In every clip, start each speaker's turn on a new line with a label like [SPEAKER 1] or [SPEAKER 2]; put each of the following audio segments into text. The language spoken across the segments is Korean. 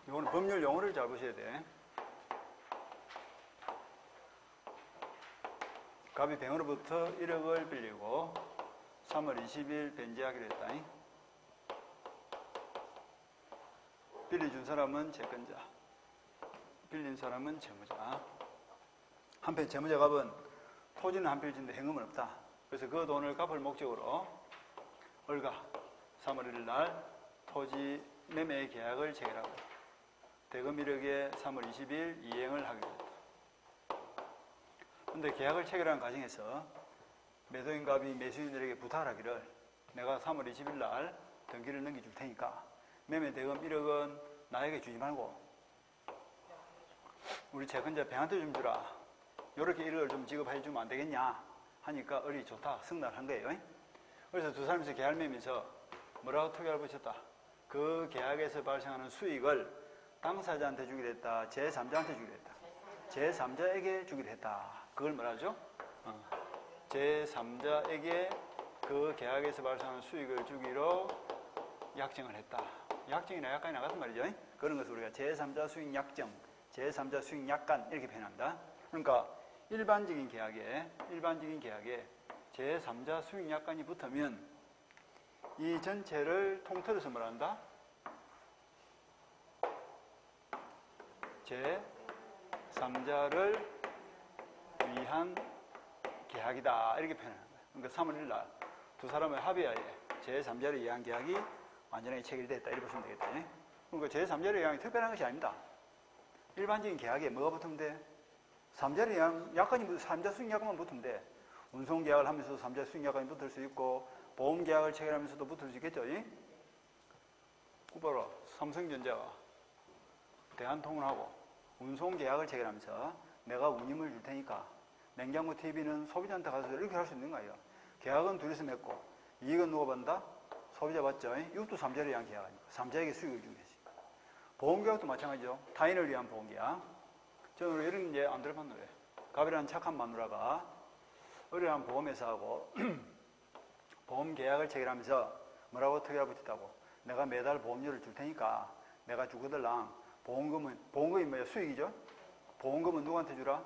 [SPEAKER 1] 이거는 법률 용어를 잘 보셔야 돼. 갑이 병으로부터 1억을 빌리고 3월 20일 변제하기로 했다. 빌려준 사람은 채권자, 빌린 사람은 채무자. 한편 채무자 갑은 토지는 한 필지인데 현금은 없다. 그래서 그 돈을 갚을 목적으로 을가 3월 1일 날 토지 매매 계약을 체결하고 대금 1억에 3월 20일 이행을 하기로 했다. 그런데 계약을 체결하는 과정에서 매도인 갑이 매수인들에게 부탁을 하기를 내가 3월 20일 날 등기를 넘겨줄 테니까 매매 대금 1억은 나에게 주지 말고 우리 채권자 병한테 좀 주라. 이렇게 1억을 좀 지급해 주면 안 되겠냐 하니까 을이 좋다 승낙한 거예요. 그래서 두 사람이서 계약을 맺으면서 뭐라고 특약을 붙였다. 그 계약에서 발생하는 수익을 당사자한테 주기로 했다. 제3자한테 주기로 했다. 제3자에게 주기로 했다. 그걸 뭐라죠? 제3자에게 그 계약에서 발생하는 수익을 주기로 약정을 했다. 약정이나 약관이나 같은 말이죠. 그런 것을 우리가 제3자 수익 약정, 제3자 수익 약관 이렇게 표현합니다. 그러니까 일반적인 계약에 제3자 수익 약관이 붙으면 이 전체를 통틀어서 뭐라 한다? 제3자를 위한 계약이다 이렇게 표현하는 거예요. 그러니까 3월 1일 날 두 사람의 합의하에 제3자를 위한 계약이 완전하게 체결됐다 이렇게 보시면 되겠다. 그러니까 제3자를 위한 특별한 것이 아닙니다. 일반적인 계약에 뭐가 붙으면 돼? 3자를 위한 약관이 3자 수익 약관만 붙으면 돼. 운송 계약을 하면서도 3자 수익 약관이 붙을 수 있고 보험 계약을 체결하면서도 붙을 수 있겠죠. 봐라. 삼성전자가 대한통을 하고 운송 계약을 체결하면서 내가 운임을 줄 테니까 냉장고 TV는 소비자한테 가서 이렇게 할 수 있는 거예요. 계약은 둘이서 맺고 이익은 누가 받는다? 소비자 받죠. 이것도 3자를 위한 계약 아닙니까? 3자에게 수익을 주는 것이. 보험 계약도 마찬가지죠. 타인을 위한 보험 계약. 저는 이런 이제 안 들어봤는데 갑이라는 착한 마누라가 을이라는 보험회사하고 보험 계약을 체결하면서 뭐라고 특약을 붙였다고? 내가 매달 보험료를 줄 테니까 내가 주거들랑 보험금이 뭐야? 수익이죠? 보험금은 누구한테 주라?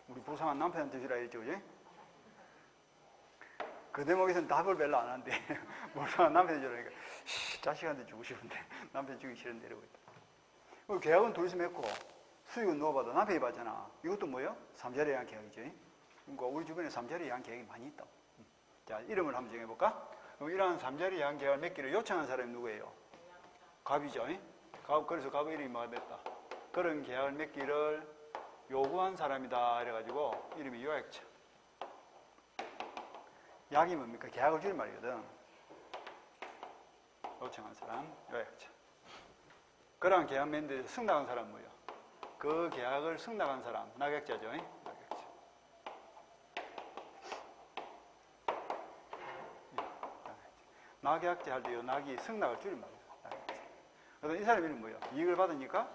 [SPEAKER 1] 우리 불쌍한 남편한테 주라 이랬죠, 그지? 그 대목에서는 답을 별로 안 하는데 불쌍한 남편한테 주라니까 자식한테 주고 싶은데 남편 주기 싫은데 이러고 있다. 계약은 둘이서 맺고 수익은 누가 받아? 남편이 받잖아. 이것도 뭐예요? 3자리에 의한 계약이죠. 그러니까 우리 주변에 3자리에 의한 계약이 많이 있다. 자, 이름을 한번 정해볼까? 그럼 이러한 3자리에 의한 계약을 맺기를 요청한 사람이 누구예요? 갑이죠. 그래서 갑의 이름이 뭐가 됐다? 그런 계약을 맺기를 요구한 사람이다 이래가지고 이름이 요약자. 약이 뭡니까? 계약을 줄인 말이거든. 요청한 사람, 요약자. 그러한 계약 맺는데 승낙한 사람은 뭐예요? 그 계약을 승낙한 사람, 낙약자죠. 낙약자. 낙약자 할 때 이 낙이 승낙을 줄인 말이에요. 낙약자. 그래서 이 사람 이름은 뭐예요? 이익을 받으니까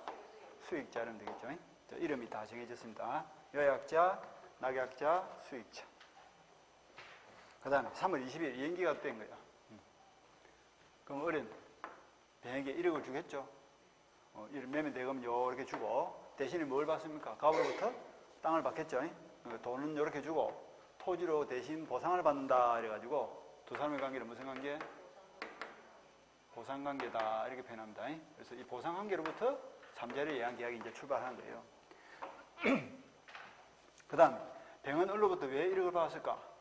[SPEAKER 1] 수익자 이러면 되겠죠. 자, 이름이 다 정해졌습니다. 요약자, 낙약자, 수익자. 그 다음에 3월 20일 이행기가 된 거야. 그럼 을은 병에게 1억을 주겠죠. 매매 대금 요렇게 주고 대신에 뭘 받습니까? 갑으로부터 땅을 받겠죠. 돈은 요렇게 주고 토지로 대신 보상을 받는다 이래가지고 두 사람의 관계는 무슨 관계? 보상관계다 이렇게 표현합니다. 그래서 이 보상관계로부터 3자리에 의한 계약이 이제 출발하는 거예요. 그 다음에 병은 을로부터 왜 1억을 받았을까?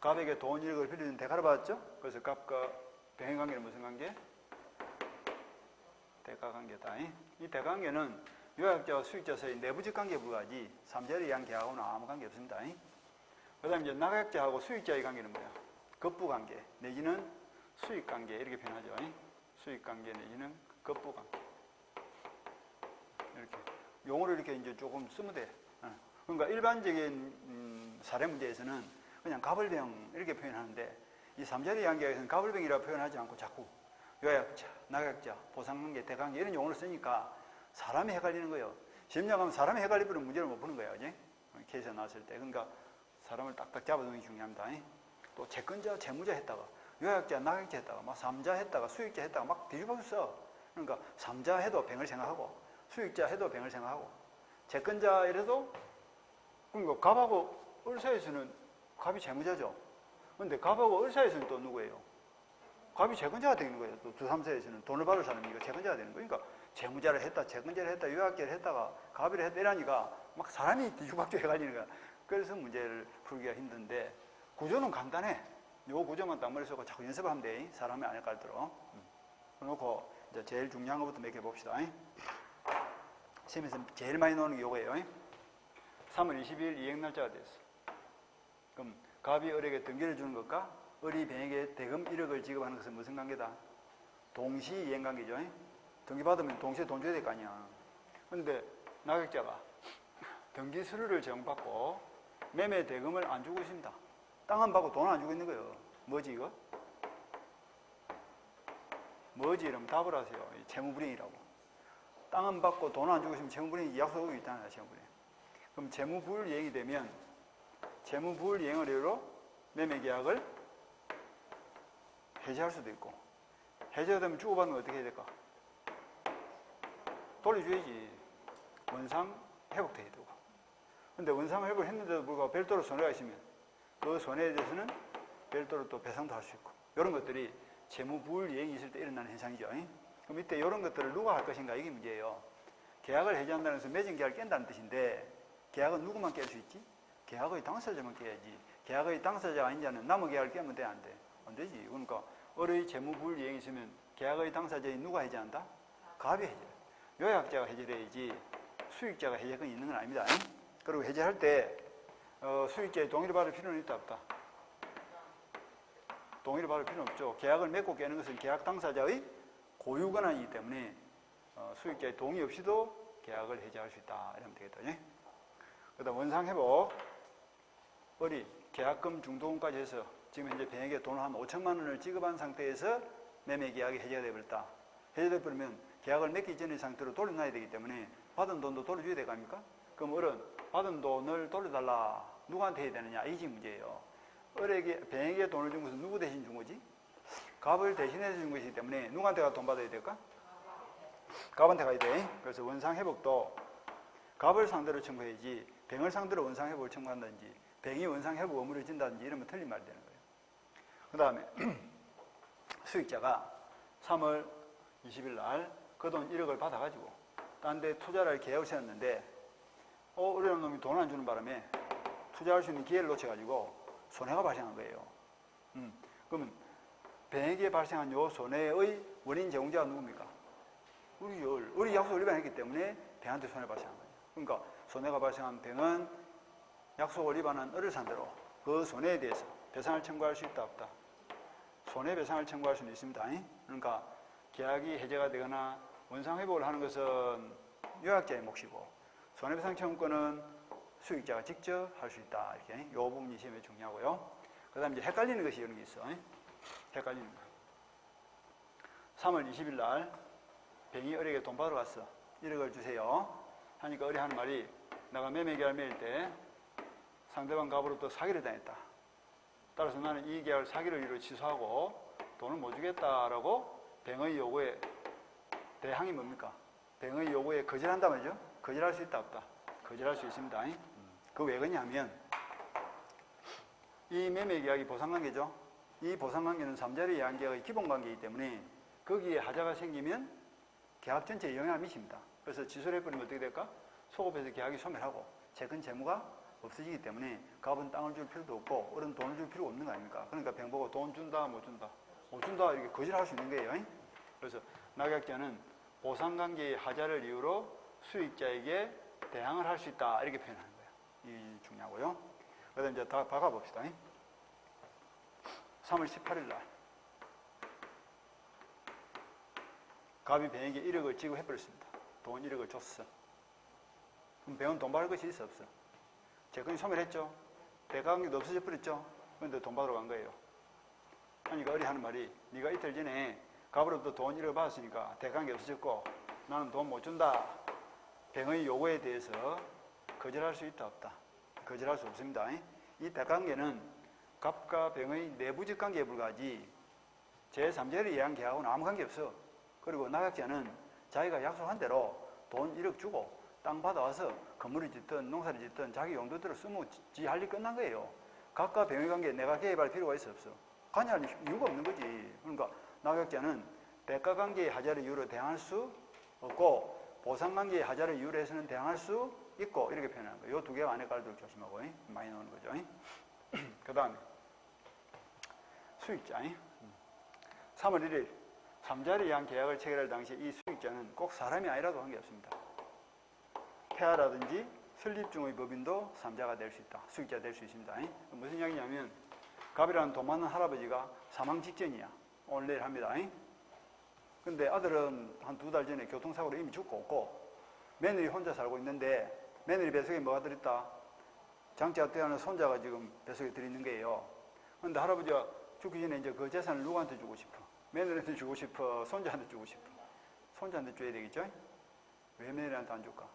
[SPEAKER 1] 갑에게 돈 1억을 빌려준 대가를 받았죠? 그래서 갑과 병의 관계는 무슨 관계? 대가관계다. 이 대가관계는 요약자와 수익자 사이 내부적 관계에 불과하지 3자리에 의한 계약하고는 아무 관계 없습니다. 그 다음에 이제 낙약자하고 수익자의 관계는 뭐야? 급부관계 내지는 수익관계 이렇게 표현하죠. 수익관계 내지는 급부관계. 이렇게 용어를 이렇게 이제 조금 쓰면 돼. 그러니까 일반적인 사례 문제에서는 그냥 갑을병 이렇게 표현하는데 이 3자리에 의한 계약에서는 갑을병이라고 표현하지 않고 자꾸 요약자, 낙약자, 보상관계, 대관계 이런 용어를 쓰니까 사람이 헷갈리는 거예요. 심리학하면 사람이 헷갈리면 문제를 못 푸는 거예요. 그지? 케이스가 나왔을 때. 그러니까 사람을 딱딱 잡아두는 게 중요합니다. 또 채권자, 채무자 했다가 요약자, 낙약자 했다가 막 3자 했다가 수익자 했다가 막 뒤집어서 써. 그러니까 삼자 해도 병을 생각하고 수익자 해도 병을 생각하고 채권자 이래도 그러니까 갑하고 을 사이에서는 갑이 채무자죠. 근데 갑하고 을 사이에서는 또 누구예요? 갑이 채권자가 되는 거예요. 또 두, 삼사에서는 돈을 받을 사람이니까 채권자가 되는 거예요. 그러니까 채무자를 했다, 채권자를 했다, 요약자를 했다가 갑이를 했다 이러니까 막 사람이 뒤죽박죽 헷갈리는 거야. 그래서 문제를 풀기가 힘든데 구조는 간단해. 요 구조만 딱 머릿속에 자꾸 연습을 하면 돼. 사람이 안 헷갈도록. 그래놓고 이제 제일 중요한 것부터 몇 개 봅시다. 시험에서 제일 많이 나오는 게 요거예요. 3월 20일 이행날짜가 됐어. 그럼 갑이 을에게 등기를 주는 것과 을이 병에게 대금 1억을 지급하는 것은 무슨 관계다? 동시 이행관계죠. 등기받으면 동시에 돈 줘야 될 거 아니야. 그런데 낙약자가 등기 서류를 제공받고 매매 대금을 안 주고 있습니다. 땅은 받고 돈은 안 주고 있는 거예요. 뭐지 이거? 뭐지? 이러면 답을 하세요. 채무불이행이라고. 땅은 받고 돈은 안 주고 있으면 채무불이행이 약속이 있다는 채무불이행. 그럼 채무불이행이 되면 채무불이행을 이유로 매매계약을 해지할 수도 있고 해지가 되면 주고받는 거 어떻게 해야 될까? 돌려줘야지. 원상 회복돼야 되고. 근데 원상 회복을 했는데도 불구하고 별도로 손해가 있으면 그 손해에 대해서는 별도로 또 배상도 할 수 있고 이런 것들이 채무불이행이 있을 때 일어나는 현상이죠. 그럼 이때 이런 것들을 누가 할 것인가 이게 문제예요. 계약을 해지한다는 것은 맺은 계약을 깬다는 뜻인데 계약은 누구만 깰 수 있지? 계약의 당사자만 깨야지. 계약의 당사자가 아닌 자는 남의 계약을 깨면 돼? 안 돼? 안 되지. 그러니까 을의 채무불이행이 있으면 계약의 당사자인 누가 해지한다? 갑이 해지. 요약자가 해지를 해야지 수익자가 해지권이 있는 건 아닙니다. 그리고 해지할 때 수익자의 동의를 받을 필요는 있다 없다? 동의를 받을 필요는 없죠. 계약을 맺고 깨는 것은 계약 당사자의 고유 권한이기 때문에 수익자의 동의 없이도 계약을 해지할 수 있다. 이러면 되겠다. 그 다음 원상회복. 을이 계약금 중도금까지 해서 지금 현재 병에게 돈을 한 5천만 원을 지급한 상태에서 매매 계약이 해지가 되어버렸다. 해지돼 버리면 계약을 맺기 전의 상태로 돌려놔야 되기 때문에 받은 돈도 돌려줘야 될 거 아닙니까? 그럼 을은 받은 돈을 돌려달라. 누구한테 해야 되느냐? 이게 문제예요. 을에게, 병에게 돈을 준 것은 누구 대신 준 거지? 갑을 대신해서 준 것이기 때문에 누구한테 가 돈 받아야 될까? 갑한테 가야 돼. 그래서 원상회복도 갑을 상대로 청구해야지 병을 상대로 원상회복을 청구한다든지 병이 원상회복 의무를 진다든지 이러면 틀린 말이 되는 거예요. 그 다음에 수익자가 3월 20일 날 그 돈 1억을 받아가지고 딴 데 투자를 계획을 세웠는데 어려운 놈이 돈 안 주는 바람에 투자할 수 있는 기회를 놓쳐가지고 손해가 발생한 거예요. 그러면 병에게 발생한 요 손해의 원인 제공자가 누굽니까? 우리 약속을 위반했기 때문에 병한테 손해 발생한 거예요. 그러니까 손해가 발생한 병은 약속을 위반한 을을 상대로 그 손해에 대해서 배상을 청구할 수 있다 없다? 손해배상을 청구할 수는 있습니다. 그러니까 계약이 해제가 되거나 원상회복을 하는 것은 요약자의 몫이고 손해배상 청구권은 수익자가 직접 할 수 있다. 이렇게 이 부분이 시험에 중요하고요. 그 다음에 이제 헷갈리는 것이 이런 게 있어. 헷갈리는 거. 3월 20일 날 병이 을에게 돈 받으러 갔어. 1억을 주세요. 하니까 을이 하는 말이 내가 매매계약을 맺을 때 상대방 갑으로부터 사기를 당했다. 따라서 나는 이 계약을 사기를 이유로 취소하고 돈을 못 주겠다라고 병의 요구에 대항이 뭡니까? 병의 요구에 거절한다 말이죠. 거절할 수 있다 없다? 거절할 수 있습니다. 그 왜 그러냐면 이 매매계약이 보상관계죠. 이 보상관계는 3자리 예안계약의 기본관계이기 때문에 거기에 하자가 생기면 계약 전체에 영향을 미칩니다. 그래서 취소를 해버리면 어떻게 될까? 소급해서 계약이 소멸하고 채권 채무가 없어지기 때문에 갑은 땅을 줄 필요도 없고 을은 돈을 줄 필요가 없는 거 아닙니까? 그러니까 병 보고 돈 준다 못 준다? 못 준다 이렇게 거절할 수 있는 거예요. 그래서 낙약자는 보상관계의 하자를 이유로 수익자에게 대항을 할 수 있다 이렇게 표현하는 거예요. 이 중요하고요. 그 다음에 이제 다 박아봅시다. 3월 18일 날 갑이 병에게 1억을 지급해버렸습니다. 돈 1억을 줬어. 그럼 병은 돈 받을 것이 있어 없어? 채권이 소멸했죠. 대가관계도 없어져 버렸죠. 그런데 돈 받으러 간 거예요. 그러니까 을이 하는 말이 네가 이틀 전에 갑으로부터 돈 1억을 받았으니까 대가관계 없어졌고 나는 돈 못 준다. 병의 요구에 대해서 거절할 수 있다 없다? 거절할 수 없습니다. 이 대가관계는 갑과 병의 내부적 관계에 불과하지 제3자를 이해한 계약하고는 아무 관계 없어. 그리고 낙약자는 자기가 약속한 대로 돈 1억 주고 땅 받아와서 건물을 짓든 농사를 짓든 자기 용도대로 쓰면 지 할 일 끝난 거예요. 각과 병행관계에 내가 개입할 필요가 있어 없어? 관여할 이유가 없는 거지. 그러니까 낙약자는 대가관계의 하자를 이유로 대항할 수 없고 보상관계의 하자를 이유로 해서는 대항할 수 있고 이렇게 표현하는 거예요. 이 두 개가 안에 깔도록 조심하고 많이 나오는 거죠. 그 다음에 수익자 3월 1일 3자를 위한 계약을 체결할 당시 이 수익자는 꼭 사람이 아니라도 관계없습니다. 폐하라든지 설립중의 법인도 3자가 될 수 있다. 수익자 될 수 있습니다. 무슨 이야기냐면 갑이라는 돈 많은 할아버지가 사망 직전이야. 오늘 내일 합니다. 근데 아들은 한 2달 전에 교통사고로 이미 죽고 없고 며느리 혼자 살고 있는데 며느리 뱃속에 뭐가 들어있다? 장자가 태어난 손자가 지금 뱃속에 들어있는 거예요. 근데 할아버지가 죽기 전에 이제 그 재산을 누구한테 주고 싶어? 며느리한테 주고 싶어? 손자한테 주고 싶어? 손자한테 줘야 되겠죠? 왜 며느리한테 안 줄까?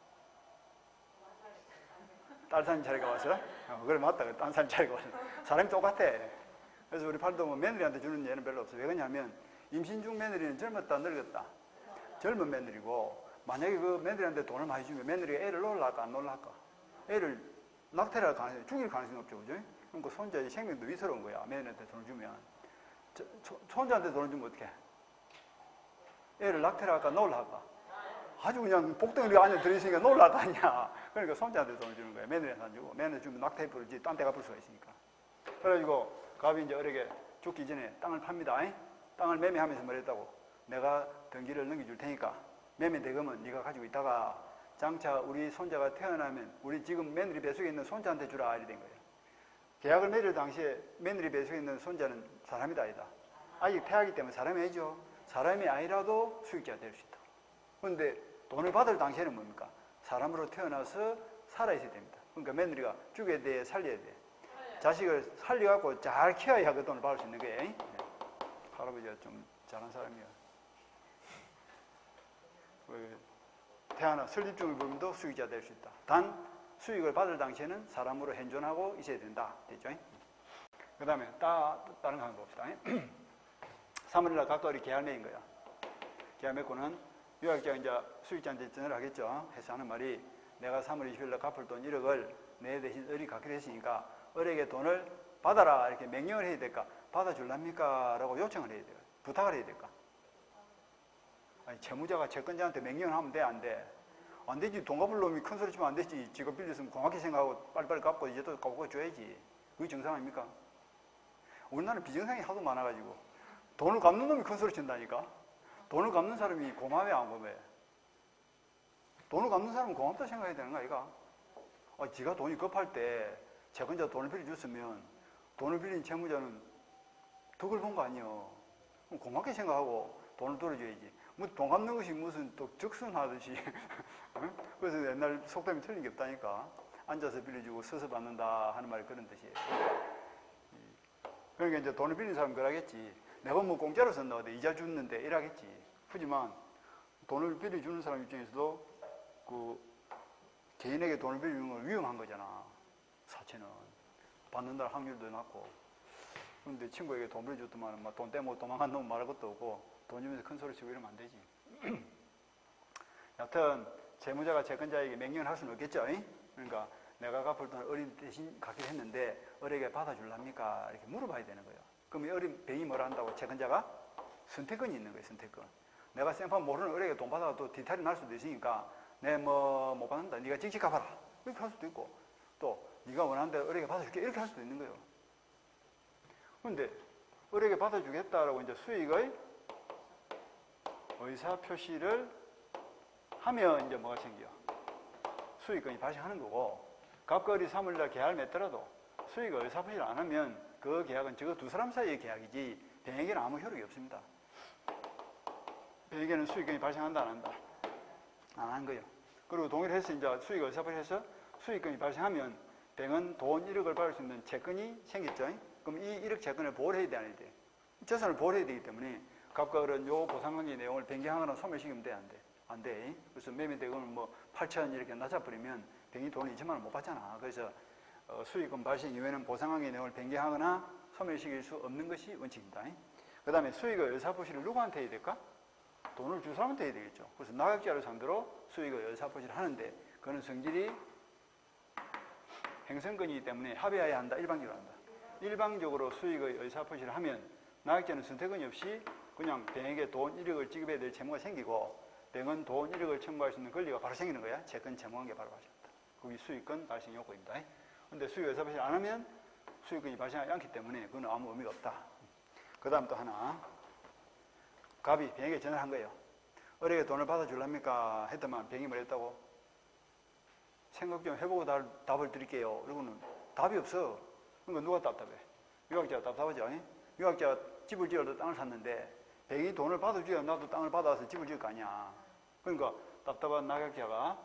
[SPEAKER 1] 딸 사는 자리가 와서? 그래 맞다. 딴 사는 자리가 와서. 사람이 똑같아. 그래서 우리 팔도 뭐 며느리한테 주는 예는 별로 없어. 왜 그러냐면 임신 중 며느리는 젊었다 늙었다. 젊은 며느리고 만약에 그 며느리한테 돈을 많이 주면 며느리가 애를 놓을까 안 놓을까? 애를 낙태를 할 가능성이 죽일 가능성이 없죠. 그죠? 그러니까 손자의 생명도 위태로운 거야. 며느리한테 돈을 주면. 손자한테 돈을 주면 어떡해? 애를 낙태를 할까 놓을까? 아주 그냥 복덩어리 안에 들어있으니까 놀랄 거 아니야. 그러니까 손자한테 돈을 주는 거야. 며느리한테 안 주고. 며느리 주면 낙태 부르지 딴 데 갚을 수가 있으니까. 그래가지고 갑이 이제 어렵게 죽기 전에 땅을 팝니다. 땅을 매매하면서 말했다고. 내가 등기를 넘겨줄 테니까 매매 대금은 네가 가지고 있다가 장차 우리 손자가 태어나면 우리 지금 며느리 뱃속에 있는 손자한테 주라 이렇게 된 거예요. 계약을 맺을 당시에 며느리 뱃속에 있는 손자는 사람이 아니다. 아직 태아기 때문에 사람이 아니죠. 사람이 아니라도 수익자가 될 수 있다. 그런데 돈을 받을 당시에는 뭡니까? 사람으로 태어나서 살아있어야 됩니다. 그러니까 며느리가 죽여야 돼, 살려야 돼. 자식을 살려갖고 잘 키워야 그 돈을 받을 수 있는 거예요. 네. 할아버지가 좀 잘한 사람이야. 태어나 설립중의 법인도 수익자 될 수 있다. 단 수익을 받을 당시에는 사람으로 현존하고 있어야 된다. 됐죠? 그 다음에 다른 거 한번 봅시다. 3월날 각각 우리 계약 맺은 거야. 계약 맺고는 유학자가 이제 수익자한테 전화를 하겠죠. 해서 하는 말이 내가 3월 20일날 갚을 돈 1억을 내 대신 을이 갚기로 했으니까 을에게 돈을 받아라 이렇게 명령을 해야 될까? 받아줄랍니까? 라고 요청을 해야 돼요. 부탁을 해야 될까? 아니, 채무자가 채권자한테 명령을 하면 돼? 안 돼? 안 되지. 돈 갚을 놈이 큰 소리 치면 안 되지. 지가 빌렸으면 고맙게 생각하고 빨리빨리 갚고 이제 또 갚고 줘야지. 그게 정상 아닙니까? 우리나라는 비정상이 하도 많아가지고 돈을 갚는 놈이 큰 소리 친다니까? 돈을 갚는 사람이 고마워요, 안 고마워요? 돈을 갚는 사람은 고맙다 생각해야 되는 거 아이가? 지가 돈이 급할 때 채권자 돈을 빌려줬으면 돈을 빌린 채무자는 덕을 본 거 아니에요. 그럼 고맙게 생각하고 돈을 돌려줘야지. 뭐 돈 갚는 것이 무슨 또 적순하듯이. 그래서 옛날 속담이 틀린 게 없다니까. 앉아서 빌려주고 서서 받는다 하는 말이 그런 뜻이에요. 그러니까 이제 돈을 빌린 사람은 그러겠지. 내가 뭐 공짜로 썼나 어디 이자 줬는데 이러겠지. 하지만 돈을 빌려주는 사람 입장에서도 그 개인에게 돈을 빌려주는 건 위험한 거잖아. 사채는 받는다 확률도 낮고. 그런데 친구에게 돈 빌려줬더만 막 돈 떼먹고 도망간 놈 말할 것도 없고 돈 주면서 큰 소리 치고 이러면 안 되지. 여하튼 채무자가 채권자에게 명령을 할 수는 없겠죠. 그러니까 내가 갚을 돈을 어린 대신 갚기로 했는데 어리게 받아줄랍니까? 이렇게 물어봐야 되는 거예요. 그럼 이 어린 병이 뭐라 한다고? 채권자가 선택권이 있는 거예요. 선택권. 내가 생판 모르는 어리게 돈 받아가 또 뒤탈이 날 수도 있으니까 내 뭐 못 받는다. 네가 직접 갚아라. 이렇게 할 수도 있고 또 네가 원하는 대로 어리게 받아줄게. 이렇게 할 수도 있는 거예요. 그런데 어리게 받아주겠다라고 이제 수익의 의사 표시를 하면 이제 뭐가 생겨? 수익권이 발생하는 거고 갑과 을이 3월날 계약을 맺더라도 수익을 의사 표시를 안 하면 그 계약은 저 두 사람 사이의 계약이지 병에게는 아무 효력이 없습니다. 병에게는 수익권이 발생한다 안 한다? 안 한 거예요. 그리고 동의를 해서 이제 수익 의사 표시해서 수익권이 발생하면 병은 돈 1억을 받을 수 있는 채권이 생겼죠. 그럼 이 1억 채권을 보호를 해야 돼, 안 해야 돼? 재산을 보호를 해야 되기 때문에 갑과 을은 요 보상관계 내용을 변경하거나 소멸시키면 돼, 안 돼? 안 돼. 그래서 매매대금을 뭐 8천 이렇게 낮아버리면 병이 돈을 2천만 원 못 받잖아. 그래서 수익금 발생 이후에는 보상관계 내용을 변경하거나 소멸시킬 수 없는 것이 원칙입니다. 그 다음에 수익의 의사표시를 누구한테 해야 될까? 돈을 줄 사람한테 해야 되겠죠. 그래서 나각자를 상대로 수익의 의사표시를 하는데 그거는 성질이 행성근이기 때문에 합의해야 한다. 일방적으로 한다. 일방적으로 수익의 의사표시를 하면 나각자는 선택권이 없이 그냥 병에게 돈 1억을 지급해야 될 채무가 생기고 병은 돈 1억을 청구할 수 있는 권리가 바로 생기는 거야. 채권 채무한 게 바로 발생한다. 그게 수익권 발생 요건입니다. 근데 수익 의사표시를 안 하면 수익권이 발생하지 않기 때문에 그건 아무 의미가 없다. 그 다음 또 하나. 갑이 병에게 전화를 한 거예요. 어려게 돈을 받아줄랍니까? 했더만 병이 뭐랬다고? 생각 좀 해보고 답을 드릴게요. 이러고는 답이 없어. 그러니까 누가 답답해? 유학자가 답답하지 않니? 유학자가 집을 지어서 땅을 샀는데 병이 돈을 받아줘야 나도 땅을 받아서 집을 지을 거 아니야. 그러니까 답답한 낙약자가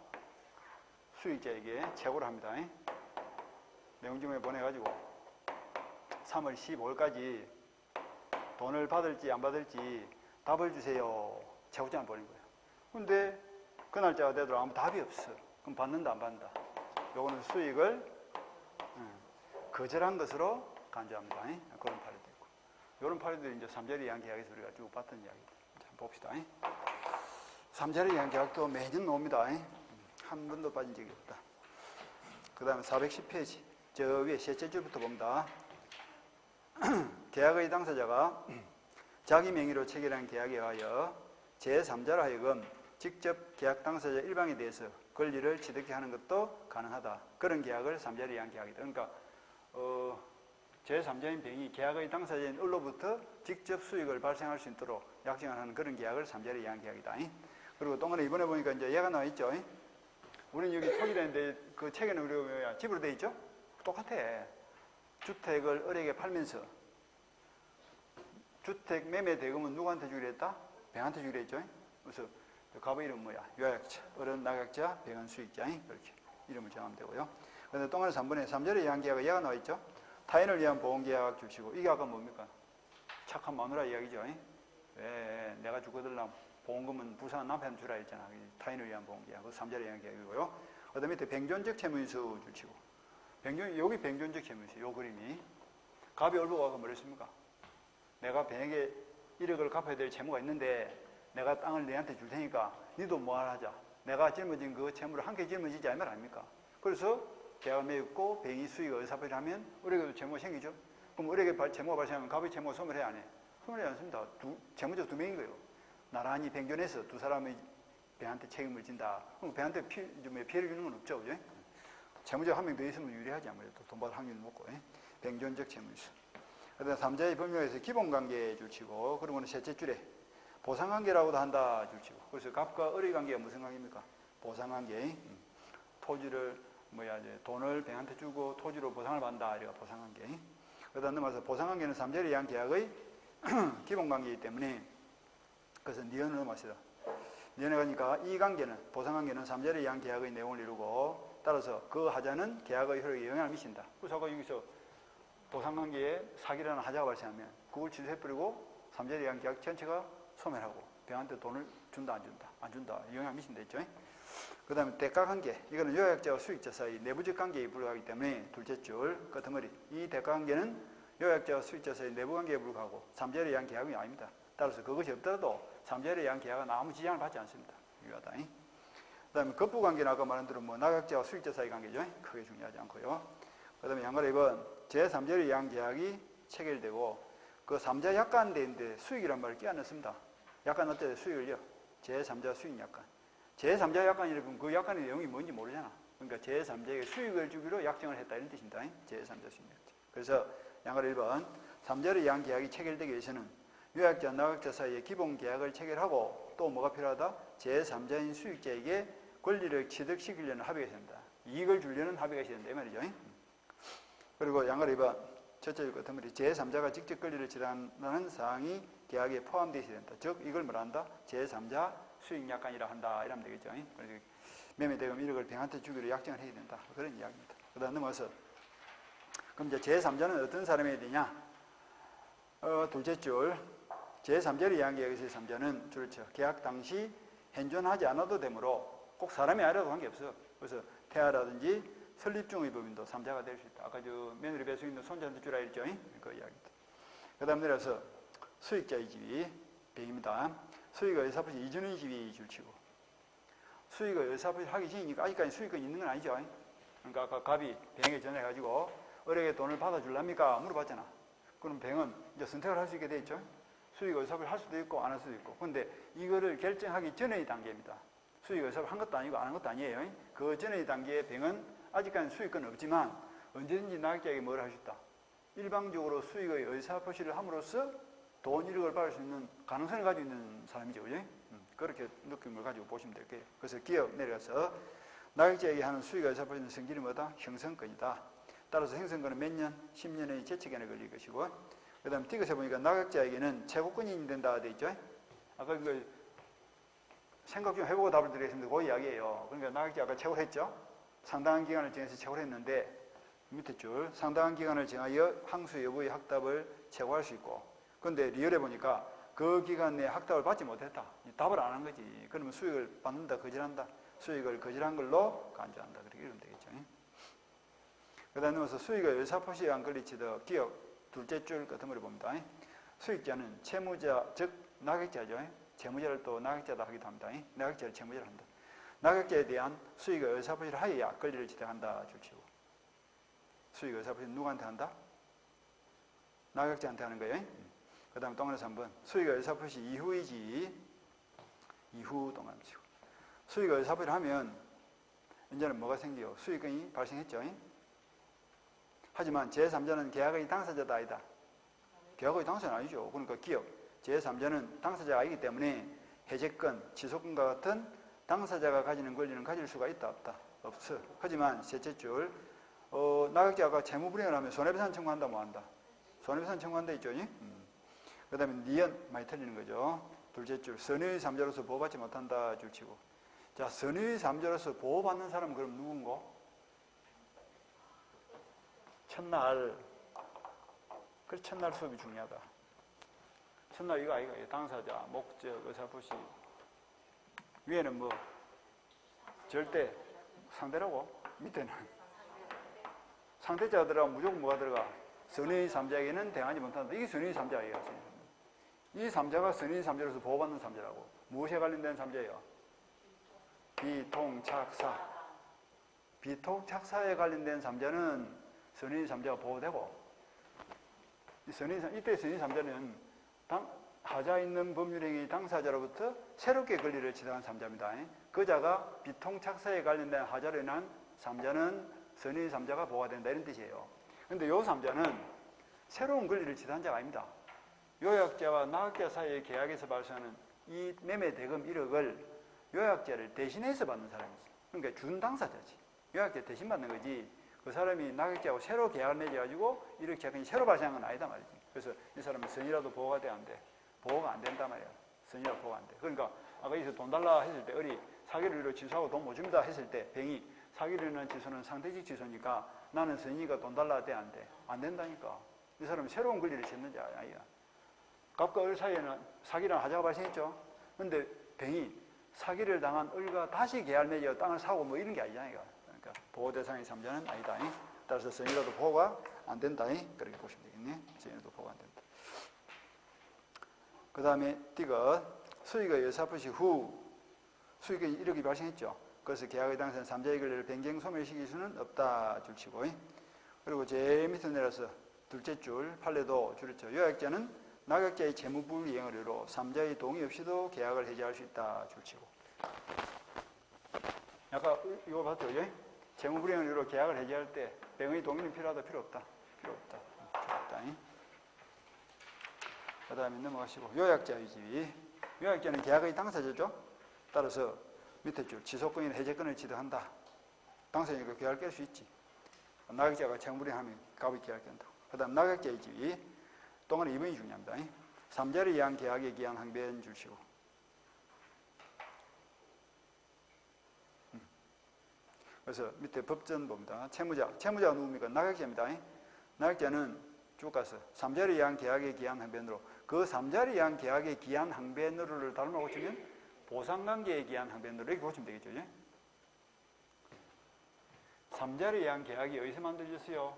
[SPEAKER 1] 수익자에게 채굴을 합니다. 내용증에 보내가지고 3월 15일까지 돈을 받을지 안 받을지 답을 주세요. 채굴장을 보낸 거예요. 근데 그 날짜가 되도록 아무 답이 없어. 그럼 받는다 안 받는다? 요거는 수익을 거절한 것으로 간주합니다. 그런 파일도 있고. 이런 파일들이 이제 3자리 이한 계약에서 우리가 쭉 봤던 이야기들. 자, 봅시다. 3자리 이한 계약도 매년 나옵니다. 한 번도 빠진 적이 없다. 그 다음에 410페이지. 저 위에 셋째 줄부터 봅니다. 계약의 당사자가 자기 명의로 체결한 계약에 의하여 제3자로 하여금 직접 계약 당사자 일방에 대해서 권리를 취득해 하는 것도 가능하다. 그런 계약을 3자리 이한 계약이다. 그러니까 제3자인 병이 계약의 당사자인 을로부터 직접 수익을 발생할 수 있도록 약정을 하는 그런 계약을 3자리 이한 계약이다. 그리고 또 하나 이번에 보니까 이제 얘가 나와 있죠. 우리는 여기 토지되는데 그 책에는 우리가 뭐야? 집으로 돼 있죠? 똑같아. 주택을 을에게 팔면서 주택 매매 대금은 누구한테 주기로 했다? 병한테 주기로 했죠. 그래서 갑의 이름 뭐야? 요약자, 을은 낙약자, 병은 수익자. 이렇게 이름을 정하면 되고요. 그런데 또 하나 3번에 3절에 의한 계약은 얘가 나와 있죠. 타인을 위한 보험계약 줄치고 이게 아까 뭡니까? 착한 마누라 이야기죠. 왜 내가 죽어들라 보험금은 부산한 남편 주라 했잖아. 타인을 위한 보험계약. 그 3절에 의한 계약이고요. 그 다음에 밑에 병존적 채무인수 줄치고 여기 병존적 채무인수 요 그림이 갑이 얼굴가 뭐랬습니까? 내가 병에게 1억을 갚아야 될 채무가 있는데 내가 땅을 너한테 줄 테니까 니도 뭐 하자. 내가 짊어진 그 채무를 함께 짊어지자 이 말 아닙니까? 그래서 계약을 맺고 병이 수익을 의사표시를 하면 을에게도 채무가 생기죠. 그럼 을에게 채무가 발생하면 갑의 채무가 소멸해 안 해? 소멸하지 않습니다. 채무자 두 명인 거예요. 나란히 병존해서 두 사람이 병한테 책임을 진다. 그럼 병한테 피해를 주는 건 없죠. 그죠? 채무자 한 명 더 있으면 유리하지 아무래도 돈 받을 확률이 높고. 병존적 채무인수. 그다음 3자의 법률에서 기본관계 줄치고 그리고는 셋째 줄에 보상관계라고도 한다 줄치고. 그래서 갑과 을의 관계가 무슨 관계입니까? 보상관계. 토지를 돈을 병한테 주고 토지로 보상을 받는다. 이래가 보상관계. 그다음 넘어서 보상관계는 3자에 의한 계약의 기본관계이기 때문에 그래서 니은을 넘어서다. 니은에 가니까 이 관계는 보상관계는 3자에 의한 계약의 내용을 이루고 따라서 그 하자는 계약의 효력에 영향을 미친다. 그래서 아까 여기서 보상관계에 사기라는 하자가 발생하면 그걸 취소해버리고 3자에 의한 계약 전체가 소멸하고 병한테 돈을 준다 안 준다 영향을 미친다 했죠. 그 다음에 대가관계 이거는 요약자와 수익자 사이 내부적 관계에 불과하기 때문에 둘째 줄 끝머리 이 대가관계는 요약자와 수익자 사이 내부관계에 불과하고 3자에 의한 계약이 아닙니다. 따라서 그것이 없더라도 3자에 의한 계약은 아무 지장을 받지 않습니다. 유효하다. 그 다음에 급부관계는 아까 말한 대로 낙약자와 수익자 사이 관계죠. 크게 중요하지 않고요. 그 다음에 양가로 2번 제3자에 의한 계약이 체결되고 그 3자 약관대인데 수익이란 말을 끼워 넣습니다. 약관 넣을 때 수익을요. 제3자 수익 약관. 제3자 약관이라면 그 약관의 내용이 뭔지 모르잖아. 그러니까 제3자에게 수익을 주기로 약정을 했다 이런 뜻입니다. 제3자 수익 약정. 그래서 양가로 1번 3자에 의한 계약이 체결되기 위해서는 요약자, 낙약자 사이에 기본 계약을 체결하고 또 뭐가 필요하다? 제3자인 수익자에게 권리를 취득시키려는 합의가 있어야 된다. 이익을 주려는 합의가 있어야 된다 이 말이죠. 그리고 양가로 2번 첫째 줄 끝머리 제3자가 직접 권리를 취득하는 사항이 계약에 포함되어 있어야 된다. 즉 이걸 뭐라 한다? 제3자 수익약관이라 한다 이러면 되겠죠. 그래서 매매대금 1억을 병한테 주기로 약정을 해야 된다. 그런 이야기입니다. 그 다음 넘어서 그럼 이제 제3자는 어떤 사람이 해야 되냐? 둘째 줄 제3자를 의한 계약에서의 3자는 그렇죠. 계약 당시 현존하지 않아도 되므로 꼭 사람이 아니라도 관계없어. 그래서 태아라든지 설립중의 법인도 3자가 될 수 있다. 아까 저 며느리 배수인도 손자한테 주라 했죠. 그 이야기입니다. 그 다음 내려서 수익자의 지위 병입니다. 수의가 의사표시 이전의 지위 줄치고 수의가 의사표시 하기 전이니까 아직까지 수의권이 있는 건 아니죠. 그러니까 아까 갑이 뱅에게 전화해가지고 을에게 돈을 받아줄랍니까? 물어봤잖아. 그럼 뱅은 이제 선택을 할 수 있게 돼 있죠. 수의가 의사표시를 할 수도 있고 안 할 수도 있고. 근데 이거를 결정하기 전의 단계입니다. 수의가 의사표시를 한 것도 아니고 안 한 것도 아니에요. 그 전의 단계에 뱅은 아직까지 수의권은 없지만 언제든지 나약자에게 뭘 할 수 있다. 일방적으로 수익의 의사표시를 함으로써 돈 1억을 받을 수 있는 가능성을 가지고 있는 사람이죠. 그죠? 그렇게 느낌을 가지고 보시면 될 거예요. 그래서 기업 내려가서 나약자에게 하는 수익 의사표시는 성질이 뭐다? 형성권이다. 따라서 형성권은 몇 년? 10년의 재치기간에 걸릴 것이고 그 다음에 띠것에 보니까 나약자에게는 최고권이 된다 돼 있죠. 아까 그 생각 좀 해보고 답을 드리겠습니다. 그 이야기예요. 그러니까 나약자 아까 최고를 했죠. 상당한 기간을 정해서 최고를 했는데 밑에 줄 상당한 기간을 정하여 항수 여부의 학답을 최고할 수 있고 그런데 리얼에 보니까 그 기간 내에 학답을 받지 못했다. 답을 안 한 거지. 그러면 수익을 받는다, 거절한다. 수익을 거절한 걸로 간주한다. 그렇게 이러면 되겠죠. 그 다음에 넘어서 수익의 의사표시에 안 걸리치더 기억 둘째 줄 같은 걸 봅니다. 수익자는 채무자, 즉 나객자죠. 채무자를 또 나객자다 하기도 합니다. 나객자를 채무자를 한다. 나객자에 대한 수익의 의사표시를 하여야 권리를 지정한다. 줄치고 수익 의사표시 누구한테 한다? 나객자한테 하는 거예요. 그 다음에 동그라서 한번 수익 의사표시 이후이지 이후 동그라치고 수익 의사표시를 하면 이제는 뭐가 생겨요? 수익권이 발생했죠. 하지만 제3자는 계약의 당사자다 아니다. 계약의 당사자는 아니죠. 그러니까 기업 제3자는 당사자가 아니기 때문에 해제권, 지속권과 같은 당사자가 가지는 권리는 가질 수가 있다 없다? 없어. 하지만 셋째 줄 나객자가 채무불이행을 하면 손해배상 청구한다 뭐 한다? 손해배상 청구한다 있죠. 그 다음에 니은 많이 틀리는 거죠. 둘째 줄 선의의 3자로서 보호받지 못한다 줄치고 자 선의의 3자로서 보호받는 사람은 그럼 누군고? 첫날 그 첫날 수업이 중요하다. 첫날 이거 아이가 당사자, 목적, 의사표시 위에는 뭐 절대 상대라고 밑에는 상대자가 들어가면 무조건 뭐가 들어가? 선의 3자에게는 대항하지 못한다. 이게 선의 3자예요. 이 3자가 선의 3자로서 보호받는 3자라고. 무엇에 관련된 3자예요? 비통착사. 비통착사에 관련된 3자는 선의 3자가 보호되고 이때 선의 3자는 하자 있는 법률행위 당사자로부터 새롭게 권리를 지정한 3자입니다. 그 자가 비통착사에 관련된 하자로 인한 3자는 선의 3자가 보호가 된다 이런 뜻이에요. 그런데 이 3자는 새로운 권리를 지정한 자가 아닙니다. 요약자와 나약자 사이의 계약에서 발생하는 이 매매 대금 1억을 요약자를 대신해서 받는 사람이지. 그러니까 준 당사자지. 요약자 대신 받는 거지. 그 사람이 나약자하고 새로 계약을 맺어가지고 1억 채권이 새로 발생한 건 아니다 말이지. 그래서 이 사람은 선이라도 보호가 돼 안 돼? 보호가 안 된단 말이야. 선이라도 보호가 안 돼. 그러니까 아까 여기서 돈 달라 했을 때 을이 사기를 이루어 취소하고 돈 못 줍니다 했을 때 뱅이 사기를 이루는 취소는 상대적 취소니까 나는 선이가 돈 달라 돼 안 돼? 안 된다니까. 이 사람은 새로운 권리를 짓는 자 아니야. 갑과 을 사이에는 사기라는 하자가 발생했죠. 그런데 뱅이 사기를 당한 을과 다시 계약을 맺어 땅을 사고 뭐 이런 게 아니잖아요. 그러니까 보호 대상의 3자는 아니다. 따라서 선이라도 보호가 안 된다. 그렇게 보시면 되겠네. 선이라도 보호가 안 된다. 그 다음에 띠것 수익의 의사표시 후 수익의 1억이 발생했죠. 그래서 계약의 당사자는 3자의 권리를 변경 소멸시킬 수는 없다 줄치고 그리고 제일 밑으로 내려서 둘째 줄 판례도 줄였죠. 요약자는 나약자의 채무불이행을 이유로 3자의 동의 없이도 계약을 해지할 수 있다 줄치고 아까 이거 봤죠? 채무불이행을 이유로 계약을 해지할 때 뱅의 동의는 필요하다 필요 없다? 필요 없다. 그 다음에 넘어가시고 요약자의 지위 요약자는 계약의 당사자죠. 따라서 밑에 줄 지속권이나 해제권을 지도한다. 당사자니까 계약을 깰 수 있지. 나약자가 채무불이행하면 갑이 계약을 깬다. 그 다음 나약자의 지위 동안에 2번이 중요합니다. 3자를 위한 계약에 기한 항변 주시고 그래서 밑에 법전 봅니다. 채무자가 누굽니까? 나약자입니다. 나약자는 쭉 가서 3자를 위한 계약에 기한 항변으로 그 3자를 위한 계약에 기한 항변으로를 다른 말로 고치면 보상관계에 기한 항변으로 이렇게 고치면 되겠죠. 3자를 위한 계약이 어디서 만들어졌어요?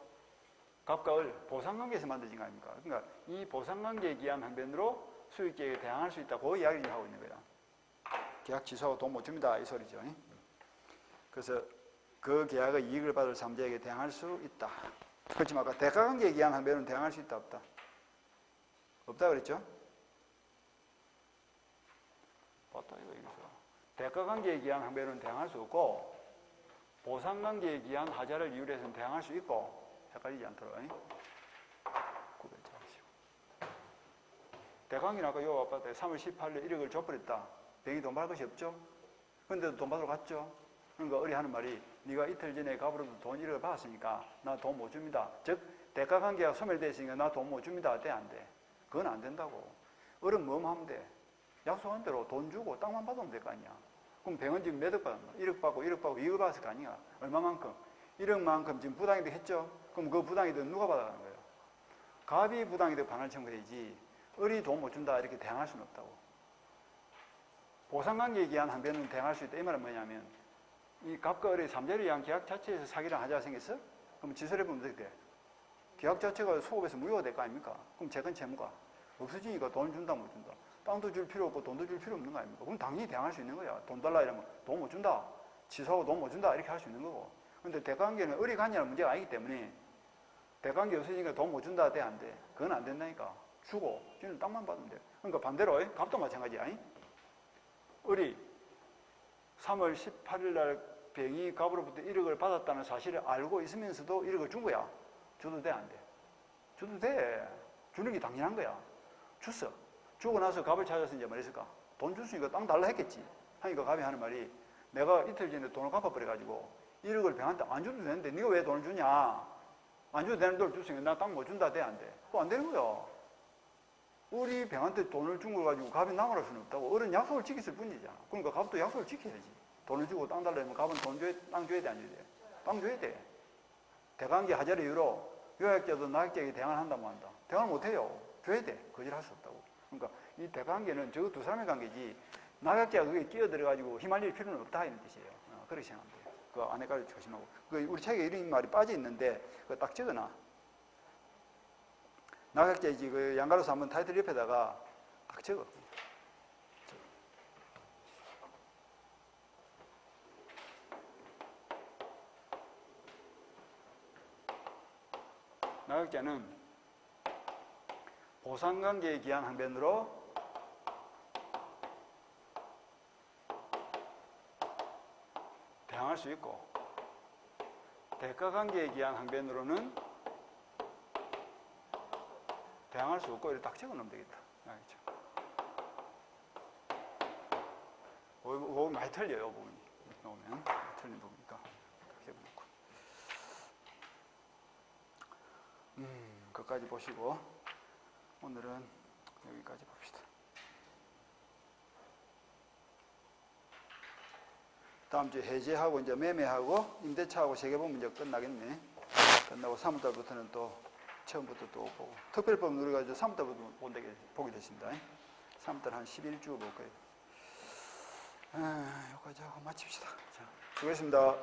[SPEAKER 1] 갑과 을 보상관계에서 만들어진 거 아닙니까? 그러니까 이 보상관계에 기한 항변으로 수익계획에 대항할 수 있다. 그 이야기를 하고 있는 거야. 계약 취소하고 돈 못 줍니다. 이 소리죠. 그래서 그 계약의 이익을 받을 삼자에게 대항할 수 있다. 그렇지만 아까 대가관계에 기한 항변은 대항할 수 있다. 없다. 없다 그랬죠? 봤다 이거 여기서. 대가관계에 기한 항변은 대항할 수 없고 보상관계에 기한 하자를 이유로 해서는 대항할 수 있고 헷갈리지 않도록 구별하시고. 대가관계는 아까 요 아파트에 3월 18일 1억을 줘버렸다. 병이 돈 받을 것이 없죠? 근데도 돈 받으러 갔죠? 그러니까 어리 하는 말이 네가 이틀 전에 갑으로도 돈 1억을 받았으니까 나 돈 못 줍니다. 즉 대가관계가 소멸되어 있으니까 나 돈 못 줍니다. 돼 안 돼? 그건 안 된다고. 어른 뭐만 하면 돼? 약속한 대로 돈 주고 땅만 받으면 될 거 아니야. 그럼 병은 지금 몇 억 받았나? 1억 받고 2억 받았을 거 아니야. 얼마만큼? 1억만큼 지금 부당이득 했죠? 그럼 그 부당이득 누가 받아가는 거예요? 갑이 부당이득 반환 청구되지 을이 돈 못 준다 이렇게 대항할 수는 없다고. 보상관계에 기한 항변은 대항할 수 있다. 이 말은 뭐냐면 이 갑과 을의 삼자를 위한 계약 자체에서 사기랑 하자가 생겼어? 그럼 지설해보면 어떻게 돼? 계약 자체가 소급해서 무효가 될 거 아닙니까? 그럼 재건 채무가 없어지니까 돈 준다 못 준다. 땅도 줄 필요 없고 돈도 줄 필요 없는 거 아닙니까? 그럼 당연히 대항할 수 있는 거야. 돈 달라 이러면 돈 못 준다. 취소하고 돈 못 준다. 이렇게 할 수 있는 거고. 근데 대가관계는 을이 관여하는 문제가 아니기 때문에 대가관계 없어지니까 돈 못 준다. 돼 안 돼? 그건 안 된다니까. 주고 주는 땅만 받으면 돼. 그러니까 반대로 갑도 마찬가지야. 을이 3월 18일 날 병이 갑으로부터 1억을 받았다는 사실을 알고 있으면서도 1억을 준 거야. 줘도 돼 안 돼? 줘도 돼. 주는 게 당연한 거야. 줬어. 주고 나서 갑을 찾아서 이제 말했을까? 돈 줬으니까 땅 달라 했겠지. 하니까 갑이 하는 말이 내가 이틀 전에 돈을 갚아버려가지고 1억을 병한테 안 줘도 되는데 네가 왜 돈을 주냐? 안 줘도 되는 돈을 줬으니까 나 땅 못 준다. 돼 안 돼? 그거 안 되는 거야. 우리 병한테 돈을 준 걸 가지고 갑이 나무랄 수는 없다고. 어른 약속을 지켰을 뿐이잖아. 그러니까 갑도 약속을 지켜야지. 돈을 주고 땅 달라면 갑은 땅 줘야 돼, 안 줘야 돼? 땅 줘야 돼. 대관계 하자를 이유로 요약자도 나약자에게 대항을 한다고 한다. 대항을 못 해요. 줘야 돼. 거절할 수 없다고. 그러니까 이 대관계는 저 두 사람의 관계지 나약자가 그게 끼어들어가지고 휘말릴 필요는 없다 이런 뜻이에요. 그렇게 생각하면 돼요. 그 안에까지 조심하고. 우리 책에 이런 말이 빠져 있는데 그거 딱 적어놔. 나약자이지 그 양가로서 한번 타이틀 옆에다가 딱 적어. 나약자는 보상관계에 기한 항변으로 대항할 수 있고 대가관계에 기한 항변으로는 대항할 수 없고 이렇게 딱 적어놓으면 되겠다. 알겠죠? 그거 많이 틀려요. 부분이 나오면 틀린 부분이니까 적어놓고 그까지 보시고 오늘은 여기까지 봅시다. 다음 주에 해제하고 이제 매매하고 임대차하고 세 개 보면 이제 끝나겠네. 끝나고 3월달부터는 또 처음부터 또 보고 특별법 우리가 3월달부터 보게 됐습니다. 3월달 한 11주 볼 거예요. 여기까지 하고 마칩시다. 자, 수고했습니다.